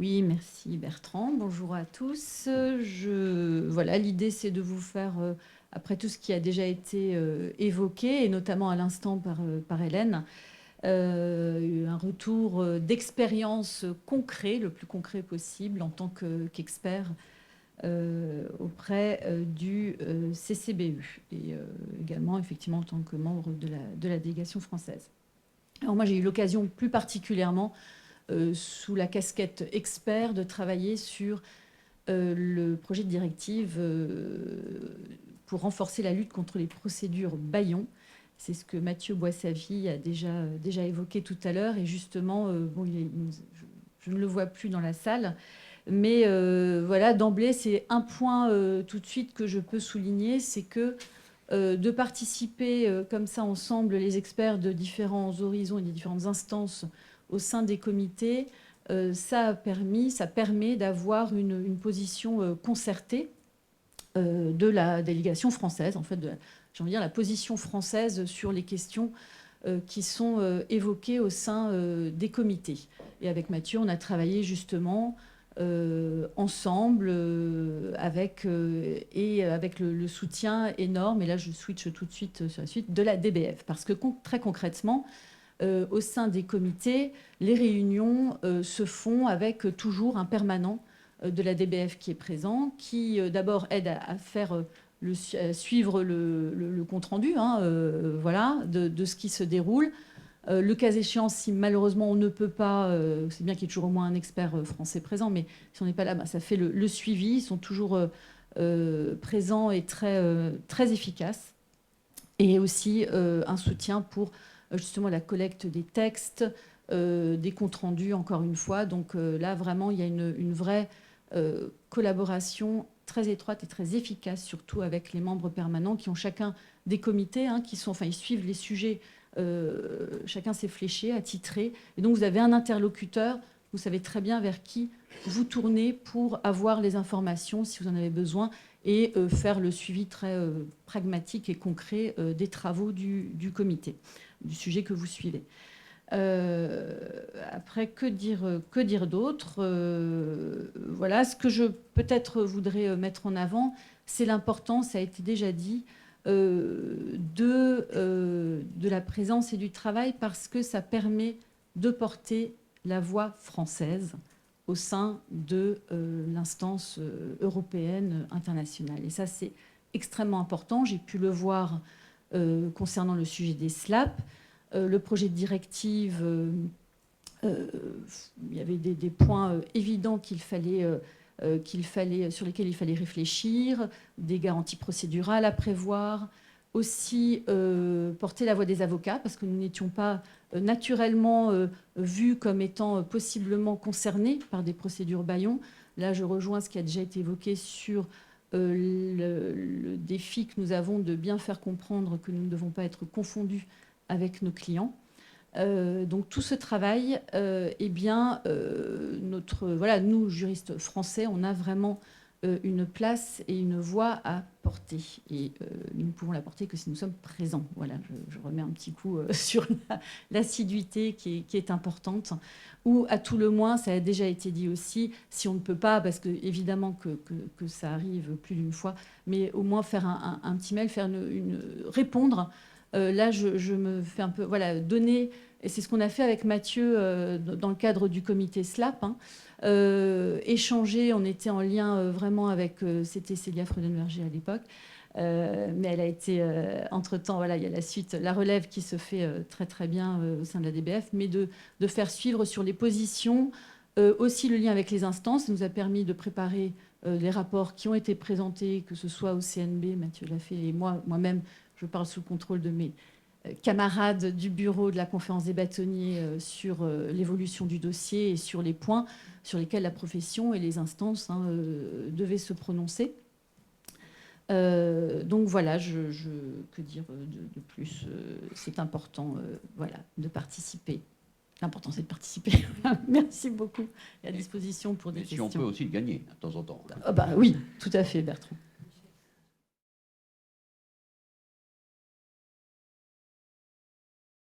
Oui, merci Bertrand. Bonjour à tous. Voilà, l'idée c'est de vous faire, après tout ce qui a déjà été évoqué, et notamment à l'instant par Hélène, un retour d'expérience concret, le plus concret possible en tant qu'expert auprès du CCBU et également effectivement en tant que membre de la délégation française. Alors moi j'ai eu l'occasion plus particulièrement sous la casquette expert de travailler sur le projet de directive pour renforcer la lutte contre les procédures bâillons. C'est ce que Mathieu Boissavy a déjà évoqué tout à l'heure. Et justement, bon, je ne le vois plus dans la salle. Mais voilà, d'emblée, c'est un point tout de suite que je peux souligner, c'est que de participer comme ça ensemble, les experts de différents horizons et des différentes instances au sein des comités, ça permet d'avoir une position concertée de la délégation française, en fait, j'ai envie de dire la position française sur les questions qui sont évoquées au sein des comités. Et avec Mathieu, on a travaillé justement ensemble avec le soutien énorme, et là je switch tout de suite sur la suite, de la DBF. Parce que très concrètement, au sein des comités, les réunions se font avec toujours un permanent de la DBF qui est présent, qui d'abord aide à faire suivre le compte-rendu voilà, de ce qui se déroule. Le cas échéant, si malheureusement on ne peut pas, c'est bien qu'il y ait toujours au moins un expert français présent, mais si on n'est pas là, ça fait le suivi. Ils sont toujours présents et très efficaces. Et aussi un soutien pour justement la collecte des textes, des comptes rendus, encore une fois. Donc là, vraiment, il y a une vraie collaboration très étroite et très efficace, surtout avec les membres permanents qui ont chacun des comités, ils suivent les sujets, chacun s'est fléché, attitré. Et donc vous avez un interlocuteur, vous savez très bien vers qui vous tournez pour avoir les informations si vous en avez besoin et faire le suivi très pragmatique et concret des travaux du comité, du sujet que vous suivez. Après, que dire d'autre voilà, ce que je peut-être voudrais mettre en avant, c'est l'importance, ça a été déjà dit, de la présence et du travail, parce que ça permet de porter la voix française au sein de l'instance européenne internationale. Et ça, c'est extrêmement important. J'ai pu le voir concernant le sujet des SLAP. Le projet de directive, il y avait des points évidents sur lesquels il fallait réfléchir, des garanties procédurales à prévoir, aussi porter la voix des avocats, parce que nous n'étions pas naturellement vus comme étant possiblement concernés par des procédures bâillons. Là, je rejoins ce qui a déjà été évoqué sur le défi que nous avons de bien faire comprendre que nous ne devons pas être confondus avec nos clients. Donc tout ce travail, voilà, nous, juristes français, on a vraiment une place et une voix à porter. Et nous ne pouvons la porter que si nous sommes présents. Voilà, je remets un petit coup sur l'assiduité qui est importante. Ou à tout le moins, ça a déjà été dit aussi, si on ne peut pas, parce que évidemment que ça arrive plus d'une fois, mais au moins faire un petit mail, répondre. Là, je me fais un peu, voilà, donner, et c'est ce qu'on a fait avec Mathieu dans le cadre du comité SLAP, échanger, on était en lien vraiment avec, c'était Célia Freudenberger à l'époque, mais elle a été, entre-temps, voilà, il y a la suite, la relève qui se fait très très bien au sein de la DBF, mais de faire suivre sur les positions, aussi le lien avec les instances. Ça nous a permis de préparer les rapports qui ont été présentés, que ce soit au CNB, Mathieu l'a fait, et moi-même, je parle sous le contrôle de mes camarades du bureau de la conférence des bâtonniers sur l'évolution du dossier et sur les points sur lesquels la profession et les instances devaient se prononcer. Donc voilà, que dire de plus c'est important voilà, de participer. L'important, c'est de participer. Merci beaucoup. Et à disposition pour des questions. Si on peut aussi le gagner, de temps en temps. Oui, tout à fait, Bertrand.